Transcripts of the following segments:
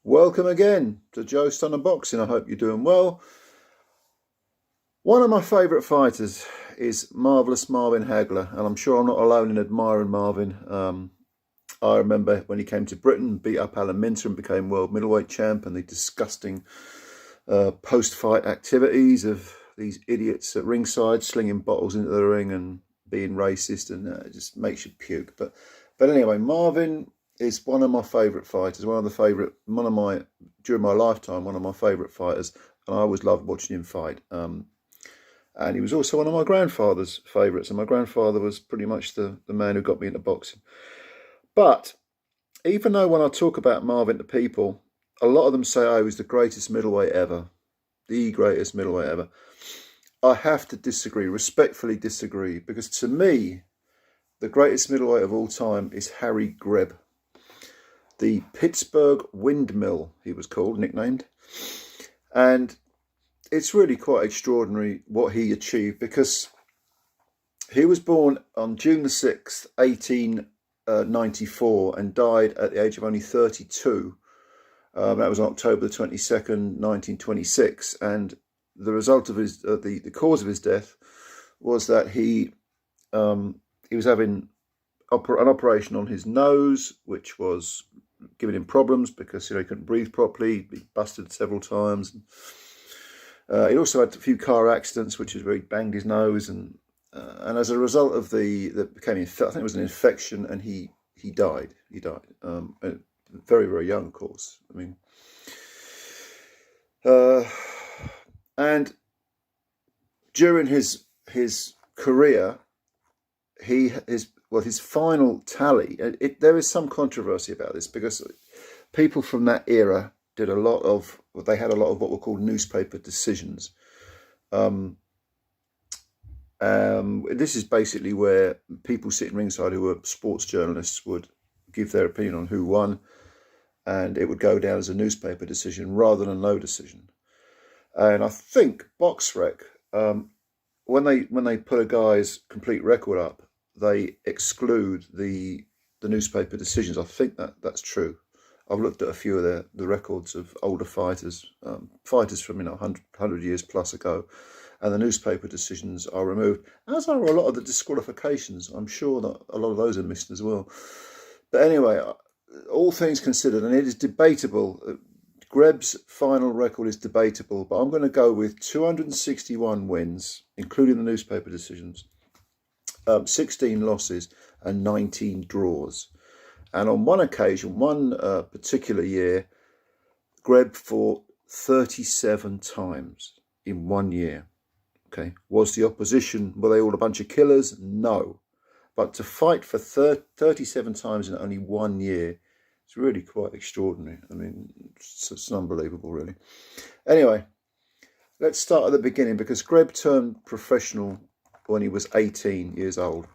Welcome again to Joe Stunner Boxing. I hope you're doing well. One of my favourite fighters is Marvellous Marvin Hagler, and I'm sure I'm not alone in admiring Marvin. I remember when he came to Britain, beat up Alan Minter and became world middleweight champ, and the disgusting post-fight activities of these idiots at ringside slinging bottles into the ring and being racist, and it just makes you puke. But anyway, Marvin is one of my favourite fighters, during my lifetime, one of my favourite fighters, and I always loved watching him fight. And he was also one of my grandfather's favourites, and my grandfather was pretty much the man who got me into boxing. But even though when I talk about Marvin to people, a lot of them say, oh, he was the greatest middleweight ever, the greatest middleweight ever, I have to disagree, respectfully disagree, because to me, the greatest middleweight of all time is Harry Greb. The Pittsburgh Windmill, he was called, nicknamed. And it's really quite extraordinary what he achieved, because he was born on June the 6th, 1894, and died at the age of only 32. That was on October the 22nd, 1926. And the result of his, the cause of his death was that he was having an operation on his nose, which was giving him problems because he couldn't breathe properly. He busted several times. He also had a few car accidents, which is where he banged his nose, and as a result of I think it was an infection, and he died. He died very, very young, of course. I mean, and during his career, his final tally. There is some controversy about this, because people from that era had a lot of what were called newspaper decisions. This is basically where people sitting ringside who were sports journalists would give their opinion on who won, and it would go down as a newspaper decision rather than a no decision. And I think BoxRec, when they put a guy's complete record up, they exclude the newspaper decisions. I think that's true. I've looked at a few of the records of older fighters from 100 years plus ago, and the newspaper decisions are removed, as are a lot of the disqualifications. I'm sure that a lot of those are missed as well. But anyway, all things considered, and it is debatable. Greb's final record is debatable, but I'm going to go with 261 wins, including the newspaper decisions, 16 losses, and 19 draws. And on one occasion, one particular year, Greb fought 37 times in 1 year. Okay, was the opposition, were they all a bunch of killers? No. But to fight for 37 times in only 1 year, it's really quite extraordinary. I mean, it's unbelievable, really. Anyway, let's start at the beginning, because Greb turned professional when he was 18 years old.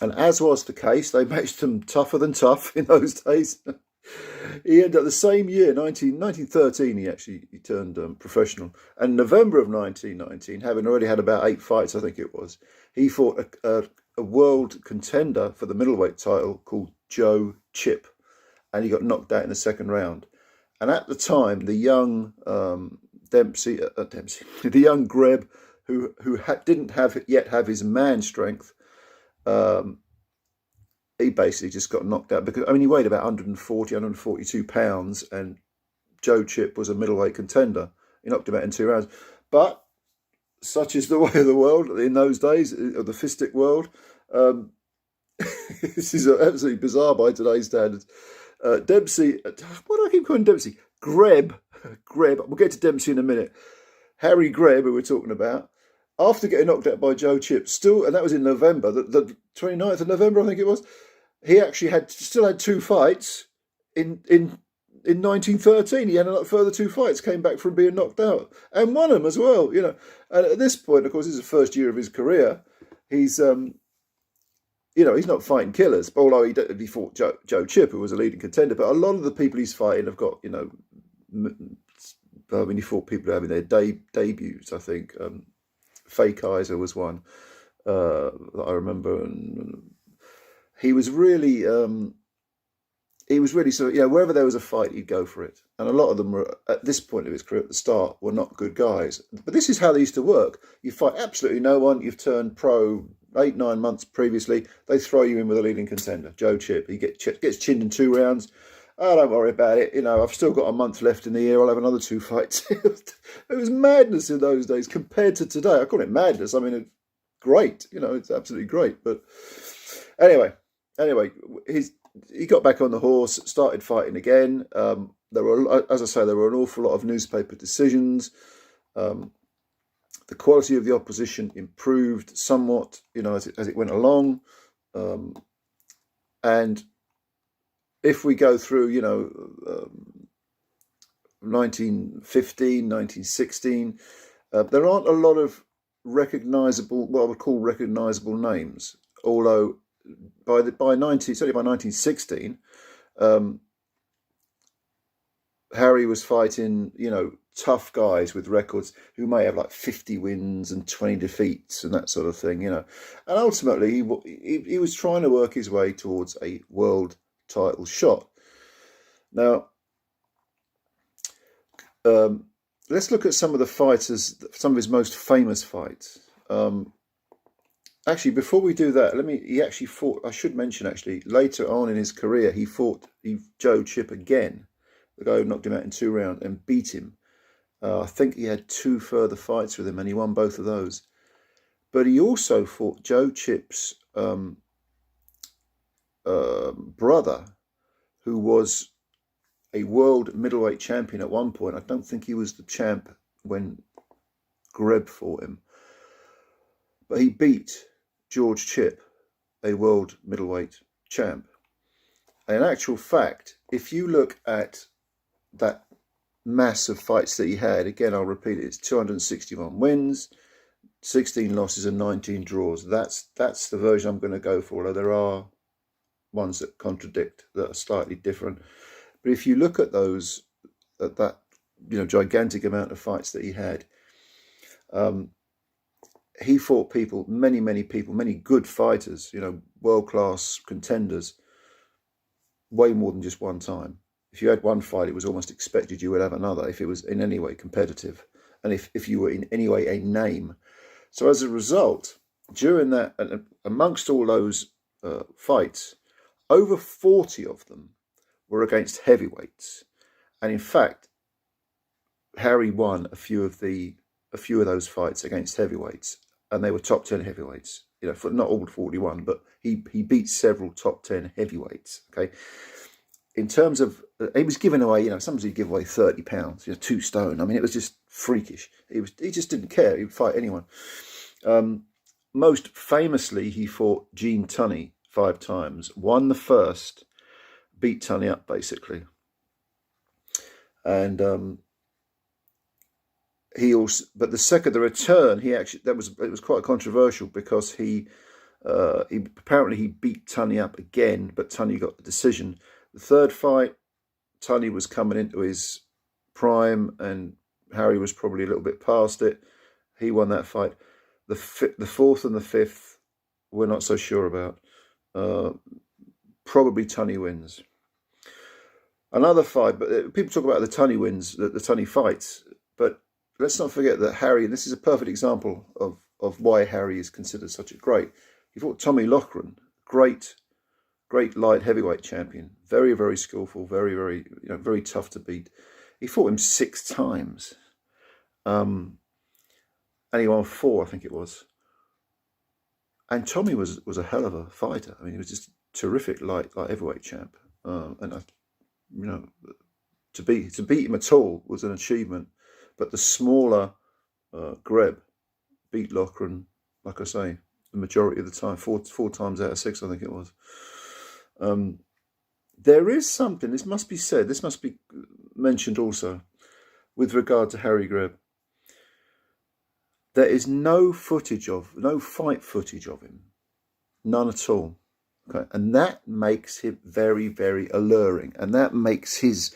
And as was the case, they matched him tougher than tough in those days. He ended up the same year, 1913, he turned professional. And November of 1919, having already had about 8 fights, I think it was, he fought a world contender for the middleweight title called Joe Chip. And he got knocked out in the second round. And at the time, the young the young Greb, who didn't yet have his man strength, he basically just got knocked out, because he weighed about 142 pounds, and Joe Chip was a middleweight contender. He knocked him out in 2 rounds. But such is the way of the world in those days, of the fistic world. This is absolutely bizarre by today's standards. Dempsey, why do I keep calling Dempsey? Greb. We'll get to Dempsey in a minute. Harry Greb, who we're talking about, after getting knocked out by Joe Chip, and that was in November, the 29th of November, I think it was, he actually still had 2 fights in 1913. He had a further 2 fights, came back from being knocked out, and won them as well, And at this point, of course, this is the first year of his career. He's, he's not fighting killers, although he fought Joe Chip, who was a leading contender. But a lot of the people he's fighting have got, he fought people having their debuts, I think. Fake Kaiser was one that I remember, and he was really he was really sort of, wherever there was a fight, he'd go for it. And a lot of them were, at this point of his career at the start, were not good guys. But this is how they used to work. You fight absolutely no one. You've turned pro 8-9 months previously. They throw you in with a leading contender, Joe Chip. He gets chinned in 2 rounds. Oh, don't worry about it. I've still got a month left in the year. I'll have another 2 fights. It was madness in those days compared to today. I call it madness. I mean, it's great. It's absolutely great. But anyway, he got back on the horse, started fighting again. There were, as I say, there were an awful lot of newspaper decisions. The quality of the opposition improved somewhat, as it went along. And if we go through, 1915, 1916, there aren't a lot of recognisable, what I would call recognisable names. Although certainly by 1916, Harry was fighting, tough guys with records who may have like 50 wins and 20 defeats and that sort of thing, And ultimately, he was trying to work his way towards a world title shot. Now, let's look at some of the fighters, some of his most famous fights. Actually, before we do that, he actually fought, I should mention actually, later on in his career, he fought Joe Chip again, the guy who knocked him out in 2 rounds and beat him. I think he had 2 further fights with him and he won both of those. But he also fought Joe Chip's brother, who was a world middleweight champion at one point. I don't think he was the champ when Greb fought him. But he beat George Chip, a world middleweight champ. And in actual fact, if you look at that mass of fights that he had, again, I'll repeat it, it's 261 wins, 16 losses and 19 draws. That's the version I'm going to go for, although there are ones that contradict, that are slightly different. But if you look at those, at that gigantic amount of fights that he had, he fought people, many people, many good fighters, world-class contenders, way more than just one time. If you had one fight, it was almost expected you would have another if it was in any way competitive and if you were in any way a name. So as a result, during that, and amongst all those fights, over 40 of them were against heavyweights. And in fact, Harry won a few of those fights against heavyweights, and they were top 10 heavyweights. For not all 41, but he beat several top 10 heavyweights. Okay, in terms of he was giving away, sometimes he'd give away 30 pounds, 2 stone. I mean, it was just freakish. He just didn't care. He would fight anyone. Most famously, he fought Gene Tunney 5 times. Won the first, beat Tunney up basically, and he also, but the return, it was quite controversial because he apparently he beat Tunney up again, but Tunney got the decision. The third fight, Tunney was coming into his prime, and Harry was probably a little bit past it. He won that fight. The fourth and the fifth, we're not so sure about. Probably Tunney wins. Another fight, but people talk about the Tunney wins, the Tunney fights, but let's not forget that Harry, and this is a perfect example of why Harry is considered such a great. He fought Tommy Loughran, great light heavyweight champion, very, very skillful, very, very, very tough to beat. He fought him 6 times, and he won 4, I think it was. And Tommy was a hell of a fighter. I mean, he was just terrific light heavyweight champ, and to beat him at all was an achievement. But the smaller Greb beat Loughran, like I say, the majority of the time, 4 times out of 6, I think it was. There is something, this must be said, this must be mentioned also, with regard to Harry Greb. There is no fight footage of him. None at all. Okay, and that makes him very, very alluring. And that makes his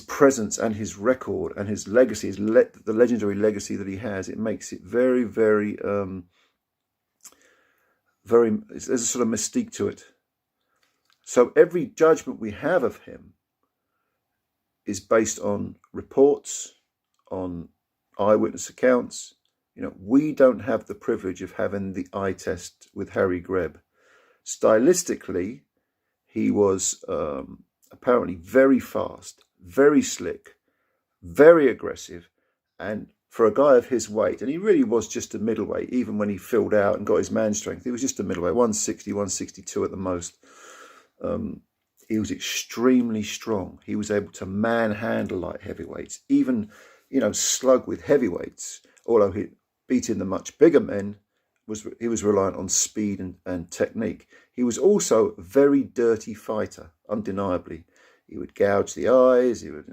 presence and his record and his legacy, the legendary legacy that he has, it makes it very, very, there's a sort of mystique to it. So every judgment we have of him is based on reports, on eyewitness accounts. We don't have the privilege of having the eye test with Harry Greb. Stylistically, he was apparently very fast, very slick, very aggressive, and for a guy of his weight, and he really was just a middleweight, even when he filled out and got his man strength, he was just a middleweight, 160, 162 at the most. He was extremely strong. He was able to manhandle light heavyweights, even, slug with heavyweights, although he beating the much bigger men, he was reliant on speed and technique. He was also a very dirty fighter, undeniably. He would gouge the eyes, he would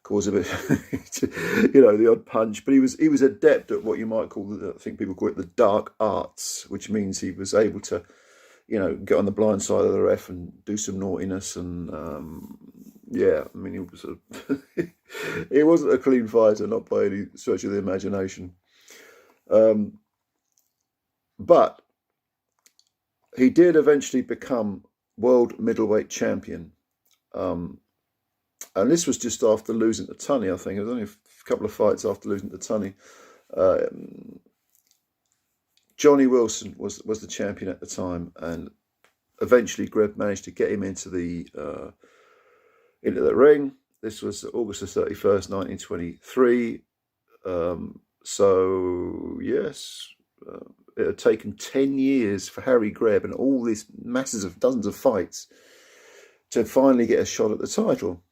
cause a bit, the odd punch, but he was adept at what you might call, I think people call it the dark arts, which means he was able to, get on the blind side of the ref and do some naughtiness, and he was he wasn't a clean fighter, not by any stretch of the imagination, but he did eventually become world middleweight champion. And this was just after losing to Tunney, I think. It was only a couple of fights after losing to Tunney. Johnny Wilson was the champion at the time, and eventually Greb managed to get him into the ring. This was August the 31st, 1923. So, yes, it had taken 10 years for Harry Greb and all these dozens of fights to finally get a shot at the title.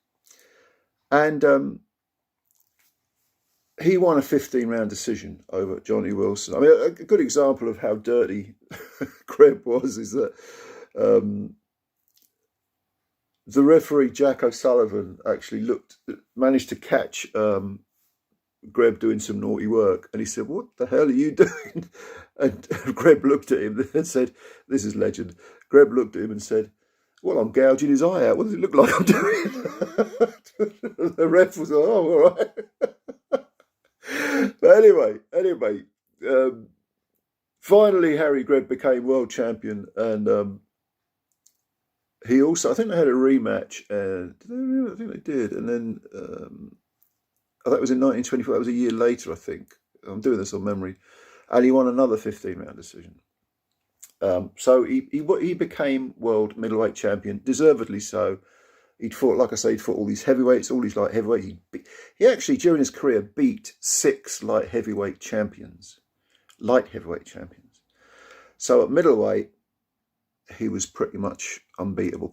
And he won a 15-round decision over Johnny Wilson. I mean, a good example of how dirty Greb was is that the referee, Jack O'Sullivan, actually managed to catch Greb doing some naughty work. And he said, "What the hell are you doing?" And Greb looked at him and said, this is legend, Greb looked at him and said, "Well, I'm gouging his eye out. What does it look like I'm doing?" The ref was like, "Oh, all right." But anyway, finally Harry Greb became world champion, and he also, I think they had a rematch. Did they? I think they did. And then that was in 1924. That was a year later, I think. I'm doing this on memory. And he won another 15-round decision. So he became world middleweight champion, deservedly so. He'd fought, like I say, he'd fought all these heavyweights, all these light heavyweights. He actually, during his career, beat 6 light heavyweight champions. So at middleweight, he was pretty much unbeatable.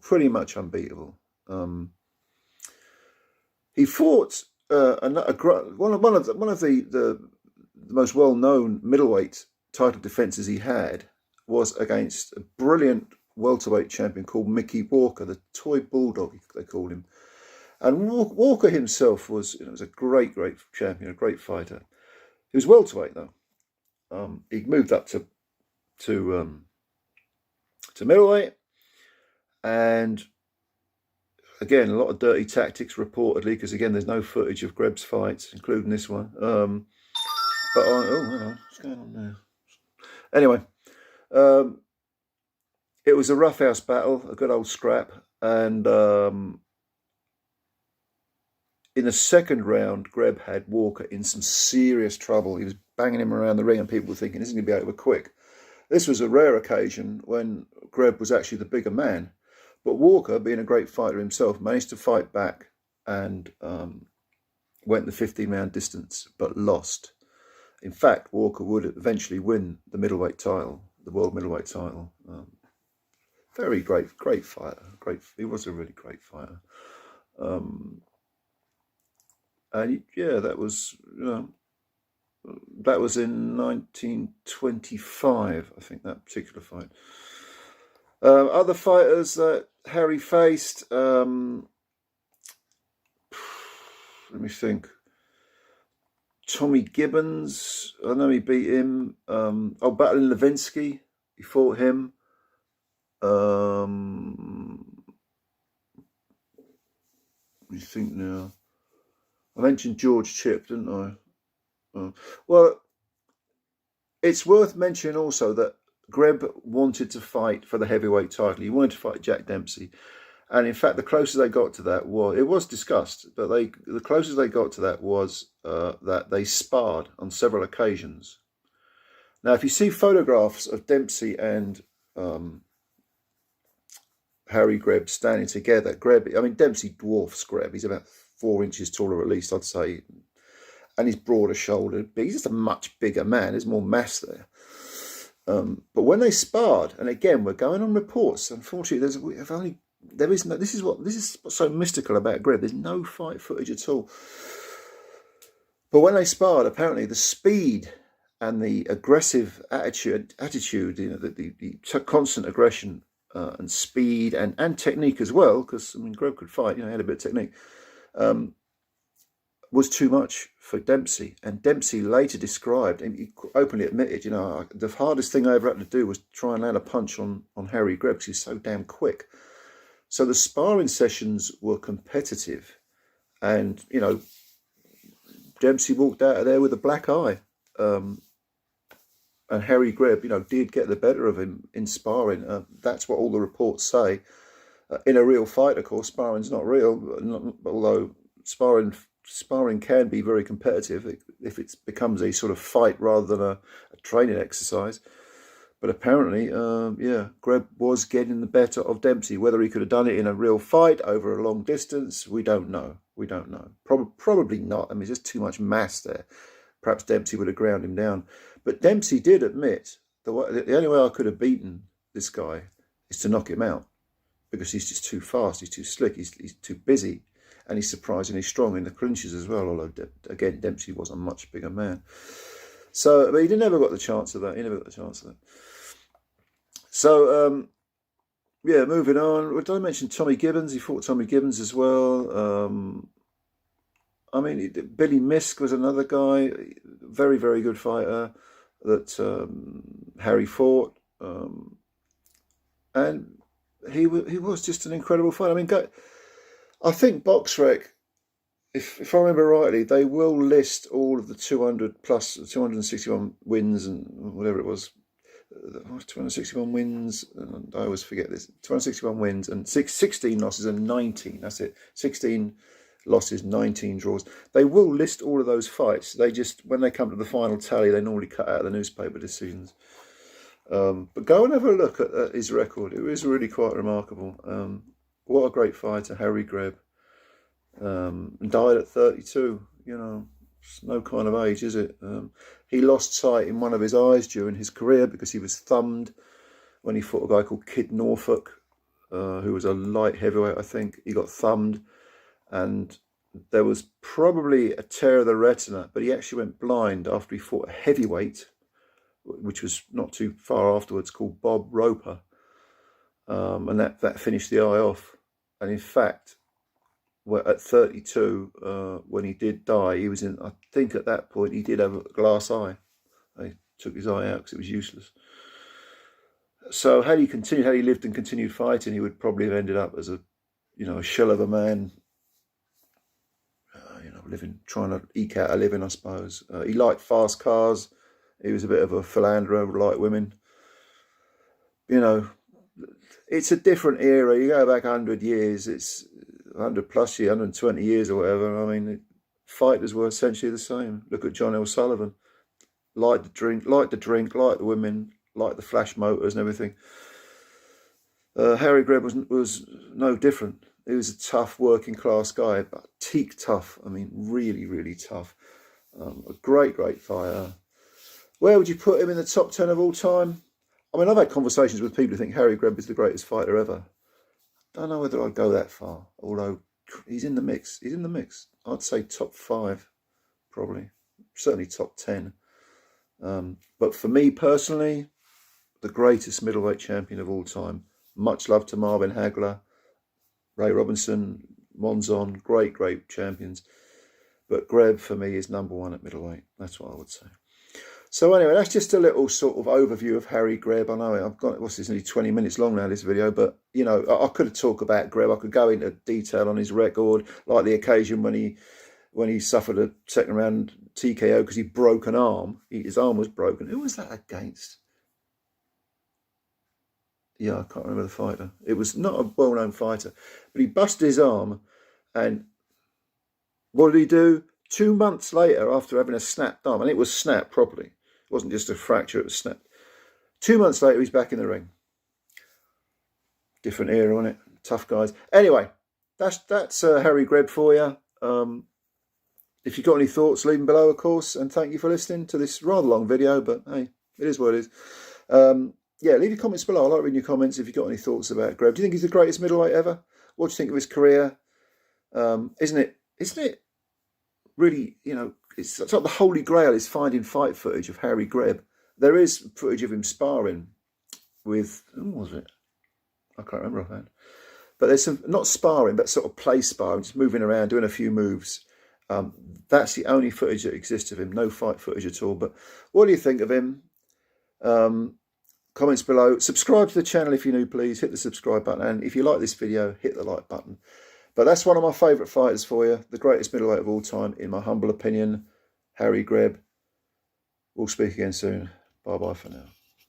He fought one of the most well-known middleweight title defenses he had was against a brilliant welterweight champion called Mickey Walker, the toy bulldog, they called him. And Walker himself was a great champion, a great fighter. He was welterweight though. He moved up to middleweight, and again, a lot of dirty tactics reportedly, because again, there's no footage of Greb's fights, including this one. But what's going on there? Anyway, it was a roughhouse battle, a good old scrap, and in the second round, Greb had Walker in some serious trouble. He was banging him around the ring, and people were thinking, this is going to be over quick. This was a rare occasion when Greb was actually the bigger man, but Walker, being a great fighter himself, managed to fight back and went the 15-round distance, but lost. In fact, Walker would eventually win the middleweight title, the world middleweight title. Very great fighter. He was a really great fighter. And yeah, that was in 1925, I think, that particular fight. Other fighters that Harry faced, let me think. Tommy Gibbons, I know he beat him. Battling Levinsky, he fought him. Let me think now. I mentioned George Chipp, didn't I? Well, it's worth mentioning also that Greb wanted to fight for the heavyweight title. He wanted to fight Jack Dempsey. And in fact, the closest they got to that was, it was discussed, but the closest they got to that was that they sparred on several occasions. Now, if you see photographs of Dempsey and Harry Greb standing together, Dempsey dwarfs Greb. He's about 4 inches taller, at least, I'd say. And he's broader shouldered, but he's just a much bigger man. There's more mass there. But when they sparred, and again, we're going on reports. Unfortunately, this is what's so mystical about Greb. There's no fight footage at all. But when they sparred, apparently the speed and the aggressive attitude, the constant aggression and speed and technique as well, because Greb could fight. He had a bit of technique. Was too much for Dempsey. And Dempsey later described, and he openly admitted, the hardest thing I ever had to do was try and land a punch on Harry Greb because he's so damn quick. So the sparring sessions were competitive. And, Dempsey walked out of there with a black eye. And Harry Greb, did get the better of him in sparring. That's what all the reports say. In a real fight, of course, sparring's not real, although sparring can be very competitive if it becomes a sort of fight rather than a training exercise. But apparently, Greb was getting the better of Dempsey. Whether he could have done it in a real fight over a long distance, we don't know. Probably not. There's just too much mass there. Perhaps Dempsey would have ground him down. But Dempsey did admit the only way I could have beaten this guy is to knock him out, because he's just too fast, he's too slick, he's too busy. And he's surprisingly strong in the clinches as well, although, again, Dempsey was a much bigger man. So, but he never got the chance of that. So, moving on. Did I mention Tommy Gibbons? He fought Tommy Gibbons as well. Billy Misk was another guy, very, very good fighter that Harry fought. And he was just an incredible fighter. I think BoxRec, if I remember rightly, they will list all of the 261 wins and whatever it was. 261 wins, and I always forget this. 261 wins and 16 losses and 19. That's it. 16 losses, 19 draws. They will list all of those fights. They just, when they come to the final tally, they normally cut out the newspaper decisions. But go and have a look at his record. It is really quite remarkable. What a great fighter, Harry Greb. And died at 32. It's no kind of age, is it? He lost sight in one of his eyes during his career because he was thumbed when he fought a guy called Kid Norfolk, who was a light heavyweight, I think. He got thumbed, and there was probably a tear of the retina, but he actually went blind after he fought a heavyweight, which was not too far afterwards, called Bob Roper. And that finished the eye off. And in fact, at 32, when he did die, he was in, I think at that point, he did have a glass eye. They took his eye out because it was useless. So had he lived and continued fighting, he would probably have ended up as a shell of a man, trying to eke out a living, I suppose. He liked fast cars. He was a bit of a philanderer, liked women. It's a different era. You go back 100 years, it's 100 plus years, 120 years or whatever. Fighters were essentially the same. Look at John OSullivan. Liked the drink, liked the women, liked the flash motors and everything. Harry Greb was no different. He was a tough working class guy, but teak tough. Really, really tough. A great, great fighter. Where would you put him in the top 10 of all time? I've had conversations with people who think Harry Greb is the greatest fighter ever. Don't know whether I'd go that far, although he's in the mix. I'd say top 5, probably. Certainly top 10. But for me personally, the greatest middleweight champion of all time. Much love to Marvin Hagler, Ray Robinson, Monzon, great, great champions. But Greb, for me, is number 1 at middleweight. That's what I would say. So anyway, that's just a little sort of overview of Harry Greb. I know I've got, it's nearly 20 minutes long now, this video, but, I could have talked about Greb. I could go into detail on his record, like the occasion when he suffered a second round TKO because he broke an arm. His arm was broken. Who was that against? Yeah, I can't remember the fighter. It was not a well-known fighter, but he busted his arm, and what did he do? 2 months later, after having a snapped arm, and it was snapped properly, it wasn't just a fracture, it was snapped. 2 months later, he's back in the ring. Different era, wasn't it? Tough guys. Anyway, that's Harry Greb for you. If you've got any thoughts, leave them below, of course. And thank you for listening to this rather long video, but hey, it is what it is. Yeah, leave your comments below. I like reading your comments if you've got any thoughts about Greb. Do you think he's the greatest middleweight ever? What do you think of his career? Isn't it really, you know, it's like the holy grail is finding fight footage of Harry Greb. There is footage of him sparring with, who was it? I can't remember offhand. But there's some, not sparring, but sort of play sparring, just moving around, doing a few moves. That's the only footage that exists of him, no fight footage at all. But what do you think of him? Comments below. Subscribe to the channel if you're new, please. Hit the subscribe button. And if you like this video, hit the like button. But that's one of my favourite fighters for you. The greatest middleweight of all time, in my humble opinion, Harry Greb. We'll speak again soon. Bye-bye for now.